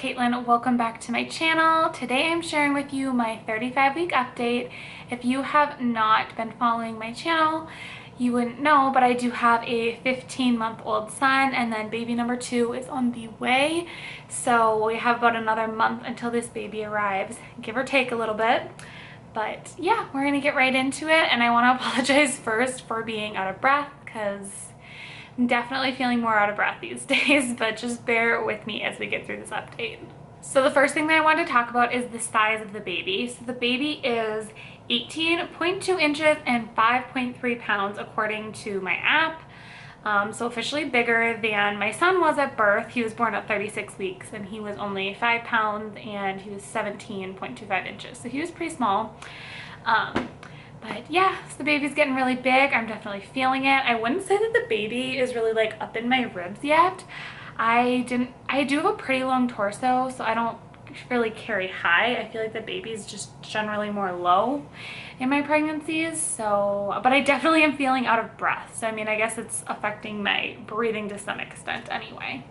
Caitlin. Welcome back to my channel. Today I'm sharing with you my 35-week update. If you have not been following my channel, you wouldn't know, but I do have a 15-month-old son, and then baby number 2 is on the way. So we have about another month until this baby arrives, give or take a little bit. But yeah, we're gonna get right into it, and I want to apologize first for being out of breath because I'm definitely feeling more out of breath these days, but just bear with me as we get through this update. So the first thing that I want to talk about is the size of the baby. So the baby is 18.2 inches and 5.3 pounds according to my app. So officially bigger than my son was at birth. He was born at 36 weeks and he was only 5 pounds and he was 17.25 inches. So he was pretty small. But yeah, so the baby's getting really big. I'm definitely feeling it. I wouldn't say that the baby is really like up in my ribs yet. I do have a pretty long torso, so I don't really carry high. I feel like the baby's just generally more low in my pregnancies. So, but I definitely am feeling out of breath. So I mean, I guess it's affecting my breathing to some extent anyway.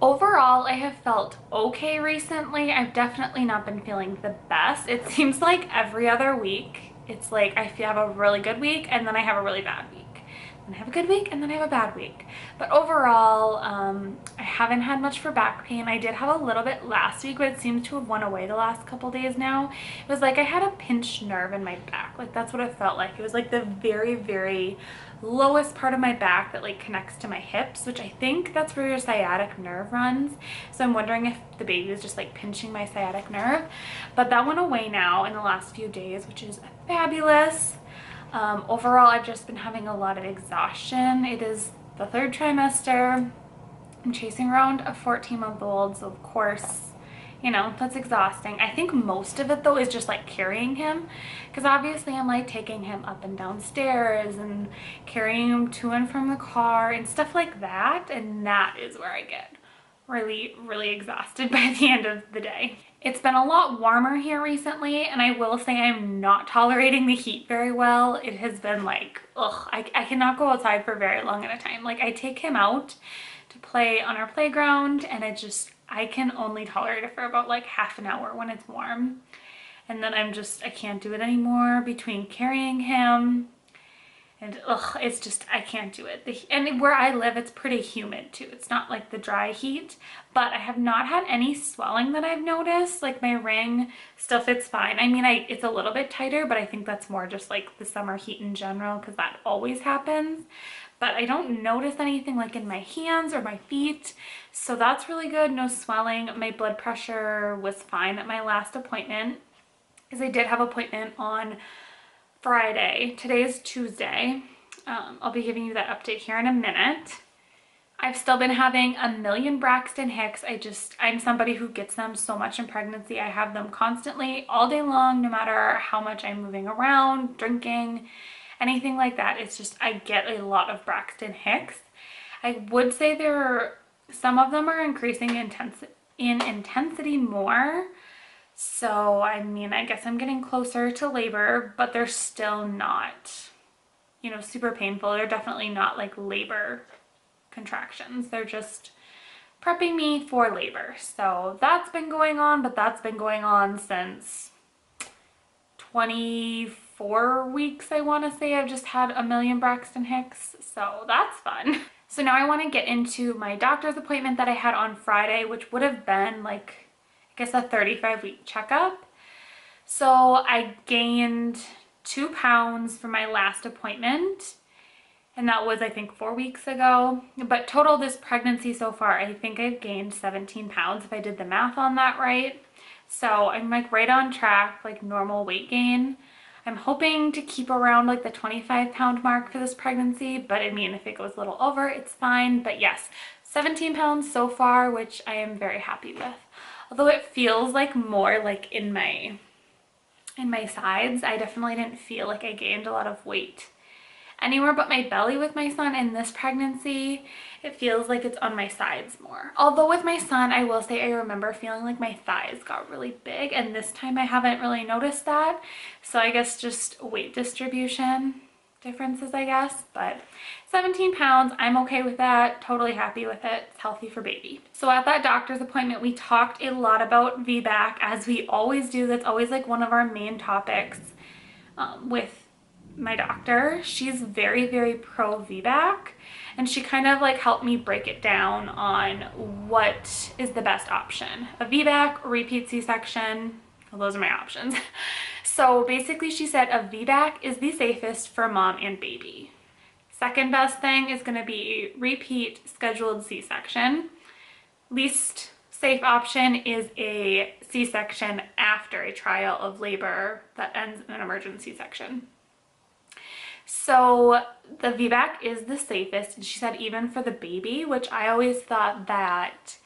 Overall, I have felt okay recently. I've definitely not been feeling the best. It seems like every other week, it's like I have a really good week and then I have a really bad week. Then I have a good week and then I have a bad week. But overall, I haven't had much for back pain. I did have a little bit last week, but it seems to have went away the last couple days now. It was like I had a pinched nerve in my back. Like that's what it felt like. It was like the very, very lowest part of my back that like connects to my hips, which I think that's where your sciatic nerve runs. So I'm wondering if the baby was just like pinching my sciatic nerve, but that went away now in the last few days, which is fabulous. Overall, I've just been having a lot of exhaustion. It is the 3rd trimester. I'm chasing around a 14-month-old, so of course, you know, that's exhausting. I think most of it though is just like carrying him, because obviously I'm like taking him up and down stairs and carrying him to and from the car and stuff like that, and that is where I get really exhausted by the end of the day. It's been a lot warmer here recently, and I will say I'm not tolerating the heat very well. It has been like, ugh, I cannot go outside for very long at a time. Like I take him out to play on our playground and I can only tolerate it for about like half an hour when it's warm. And then I can't do it anymore between carrying him and ugh, it's just, I can't do it. And where I live, it's pretty humid too. It's not like the dry heat, but I have not had any swelling that I've noticed. Like my ring still fits fine. I mean, it's a little bit tighter, but I think that's more just like the summer heat in general, because that always happens. But I don't notice anything like in my hands or my feet. So that's really good. No swelling. My blood pressure was fine at my last appointment, because I did have an appointment on Friday. Today is Tuesday. I'll be giving you that update here in a minute. I've still been having a million Braxton Hicks. I'm somebody who gets them so much in pregnancy. I have them constantly all day long, no matter how much I'm moving around, drinking, anything like that. It's just, I get a lot of Braxton Hicks. I would say some of them are increasing in intensity more. So, I mean, I guess I'm getting closer to labor, but they're still not, you know, super painful. They're definitely not like labor contractions. They're just prepping me for labor. So that's been going on, but that's been going on since 24 weeks, I want to say. I've just had a million Braxton Hicks, so that's fun. So now I want to get into my doctor's appointment that I had on Friday, which would have been like, I guess, a 35-week checkup. So I gained 2 pounds from my last appointment, and that was, I think, 4 weeks ago. But total this pregnancy so far, I think I've gained 17 pounds if I did the math on that right. So I'm like right on track, like normal weight gain. I'm hoping to keep around like the 25-pound mark for this pregnancy, but I mean, if it goes a little over, it's fine. But yes, 17 pounds so far, which I am very happy with. Although it feels like more like in my sides. I definitely didn't feel like I gained a lot of weight anywhere but my belly with my son. In this pregnancy, it feels like it's on my sides more. Although with my son, I will say I remember feeling like my thighs got really big, and this time I haven't really noticed that. So I guess just weight distribution. differences, I guess, but 17 pounds, I'm okay with that, totally happy with it. It's healthy for baby. So at that doctor's appointment, we talked a lot about VBAC, as we always do. That's always like one of our main topics with my doctor. She's very, very pro VBAC, and she kind of like helped me break it down on what is the best option. A VBAC, repeat C-section, well, those are my options. So basically she said a VBAC is the safest for mom and baby. Second best thing is going to be repeat scheduled C-section. Least safe option is a C-section after a trial of labor that ends in an emergency C-section. So the VBAC is the safest, and she said even for the baby, which I always thought that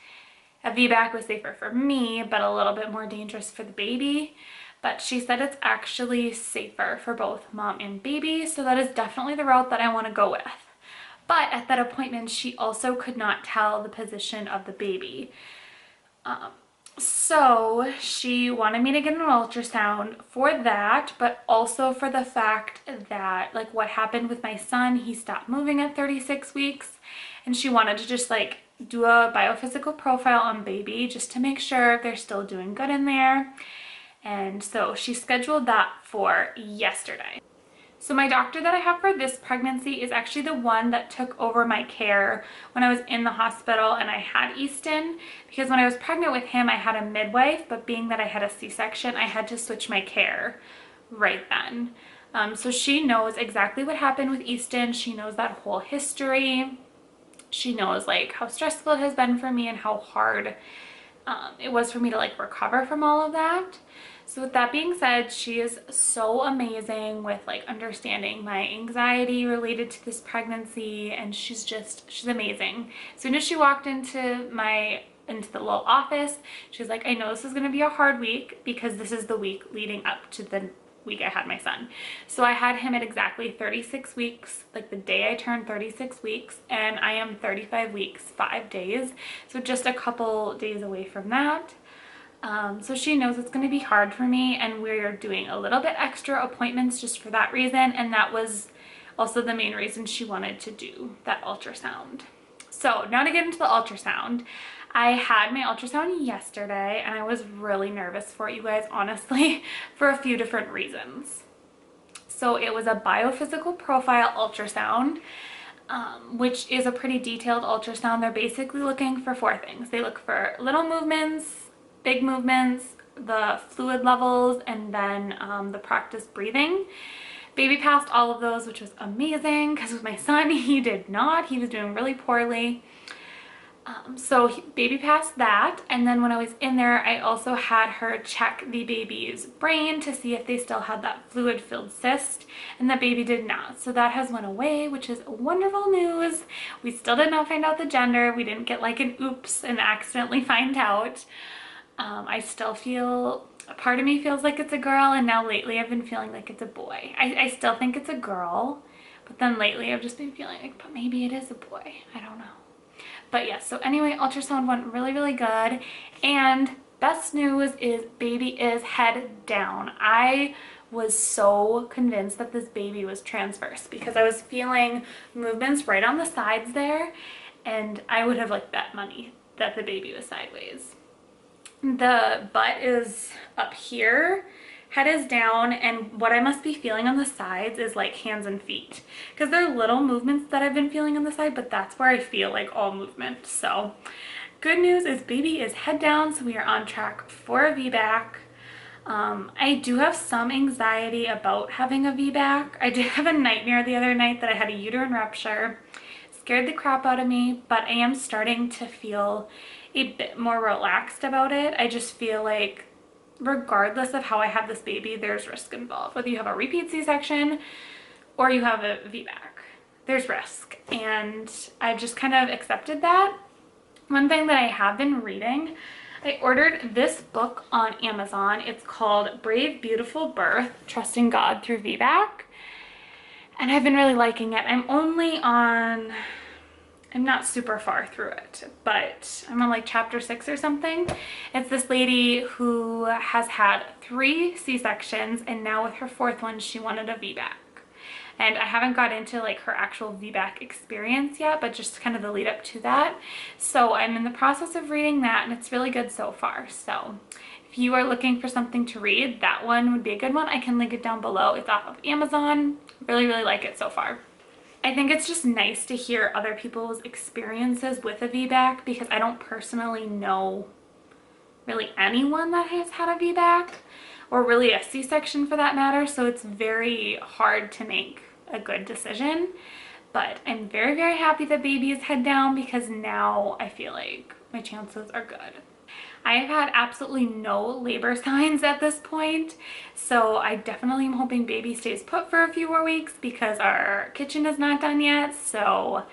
a VBAC was safer for me, but a little bit more dangerous for the baby. But she said it's actually safer for both mom and baby, so that is definitely the route that I want to go with. But at that appointment, she also could not tell the position of the baby. So she wanted me to get an ultrasound for that, but also for the fact that like what happened with my son, he stopped moving at 36 weeks, and she wanted to just like do a biophysical profile on baby just to make sure they're still doing good in there. And so she scheduled that for yesterday. So my doctor that I have for this pregnancy is actually the one that took over my care when I was in the hospital and I had Easton, because when I was pregnant with him, I had a midwife, but being that I had a C-section, I had to switch my care right then. So she knows exactly what happened with Easton. She knows that whole history. She knows like how stressful it has been for me and how hard it was for me to like recover from all of that. So with that being said, she is so amazing with like understanding my anxiety related to this pregnancy, and she's amazing. As soon as she walked into the little office, she was like, I know this is going to be a hard week because this is the week leading up to the week I had my son. So I had him at exactly 36 weeks, like the day I turned 36 weeks, and I am 35 weeks, 5 days. So just a couple days away from that. So she knows it's going to be hard for me, and we're doing a little bit extra appointments just for that reason, and that was also the main reason she wanted to do that ultrasound. So now to get into the ultrasound. I had my ultrasound yesterday, and I was really nervous for it, you guys, honestly, for a few different reasons. So it was a biophysical profile ultrasound, which is a pretty detailed ultrasound. They're basically looking for 4 things. They look for little movements, big movements, the fluid levels, and then the practice breathing. Baby passed all of those, which was amazing, because with my son, he did not. He was doing really poorly. So baby passed that, and then when I was in there, I also had her check the baby's brain to see if they still had that fluid-filled cyst, and the baby did not. So that has went away, which is wonderful news. We still did not find out the gender. We didn't get like an oops and accidentally find out. I still feel, a part of me feels like it's a girl, and now lately I've been feeling like it's a boy. I still think it's a girl, but then lately I've just been feeling like, but maybe it is a boy. I don't know. But yes, so anyway, ultrasound went really, really good. And best news is baby is head down. I was so convinced that this baby was transverse because I was feeling movements right on the sides there, and I would have like bet money that the baby was sideways. The butt is up here, head is down, and what I must be feeling on the sides is like hands and feet, because they're little movements that I've been feeling on the side, but that's where I feel like all movement. So good news is baby is head down, so we are on track for a VBAC. I do have some anxiety about having a VBAC. I did have a nightmare the other night that I had a uterine rupture. Scared the crap out of me, but I am starting to feel a bit more relaxed about it. I just feel like regardless of how I have this baby, there's risk involved. Whether you have a repeat C-section or you have a VBAC, there's risk, and I've just kind of accepted that. One thing that I have been reading, I ordered this book on Amazon. It's called Brave Beautiful Birth, Trusting God Through VBAC, and I've been really liking it. I'm not super far through it, but I'm on like chapter 6 or something. It's this lady who has had 3 C-sections, and now with her 4th one, she wanted a VBAC. And I haven't got into like her actual VBAC experience yet, but just kind of the lead up to that. So I'm in the process of reading that, and it's really good so far. So if you are looking for something to read, that one would be a good one. I can link it down below. It's off of Amazon. Really, really like it so far. I think it's just nice to hear other people's experiences with a VBAC because I don't personally know really anyone that has had a VBAC or really a C-section for that matter, so it's very hard to make a good decision. But I'm very, very happy that baby is head down because now I feel like my chances are good. I have had absolutely no labor signs at this point, so I definitely am hoping baby stays put for a few more weeks because our kitchen is not done yet. So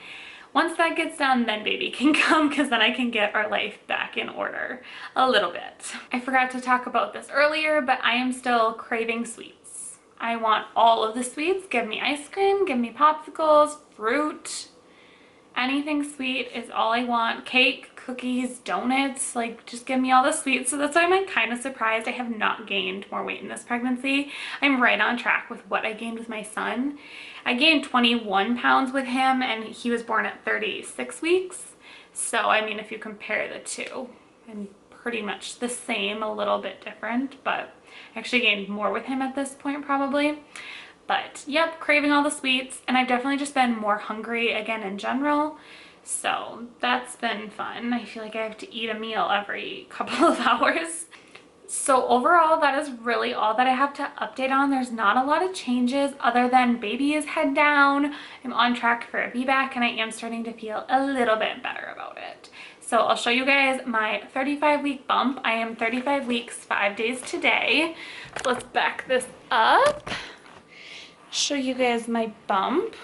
once that gets done, then baby can come because then I can get our life back in order a little bit. I forgot to talk about this earlier, but I am still craving sweets. I want all of the sweets. Give me ice cream, give me popsicles, fruit. Anything sweet is all I want. Cake, cookies, donuts, like just give me all the sweets. So that's why I'm like kind of surprised I have not gained more weight in this pregnancy. I'm right on track with what I gained with my son. I gained 21 pounds with him and he was born at 36 weeks. So I mean, if you compare the two, I'm pretty much the same, a little bit different, but I actually gained more with him at this point probably. But yep, craving all the sweets, and I've definitely just been more hungry again in general. So that's been fun. I feel like I have to eat a meal every couple of hours. So overall, that is really all that I have to update on. There's not a lot of changes other than baby is head down. I'm on track for a VBAC and I am starting to feel a little bit better about it. So I'll show you guys my 35-week bump. I am 35 weeks, 5 days today. So let's back this up. Show you guys my bump,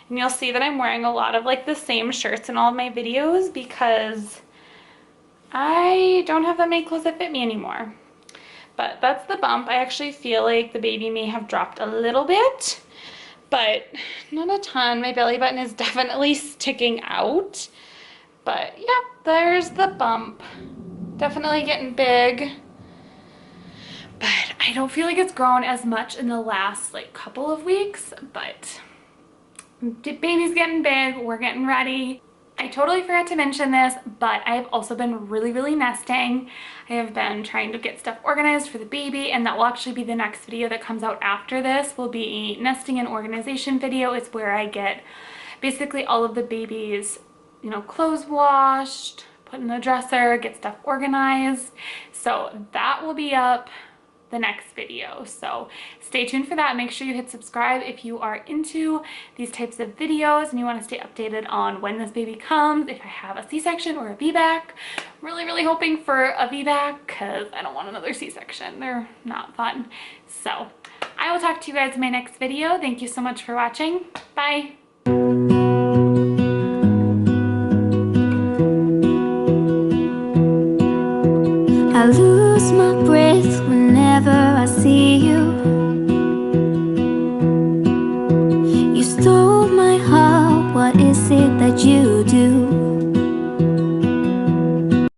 and you'll see that I'm wearing a lot of like the same shirts in all of my videos because I don't have that many clothes that fit me anymore. But that's the bump. I actually feel like the baby may have dropped a little bit, but not a ton. My belly button is definitely sticking out, but yeah, there's the bump. Definitely getting big. But I don't feel like it's grown as much in the last like couple of weeks, but baby's getting big, we're getting ready. I totally forgot to mention this, but I have also been really, really nesting. I have been trying to get stuff organized for the baby, and that will actually be the next video that comes out after this will be a nesting and organization video. It's where I get basically all of the baby's, you know, clothes washed, put in the dresser, get stuff organized. So that will be up the next video, so stay tuned for that. Make sure you hit subscribe if you are into these types of videos and you want to stay updated on when this baby comes, if I have a C-section or a VBAC. Really, really hoping for a VBAC because I don't want another C-section. They're not fun. So I will talk to you guys in my next video. Thank you so much for watching. Bye. I lose my breath whenever I see you.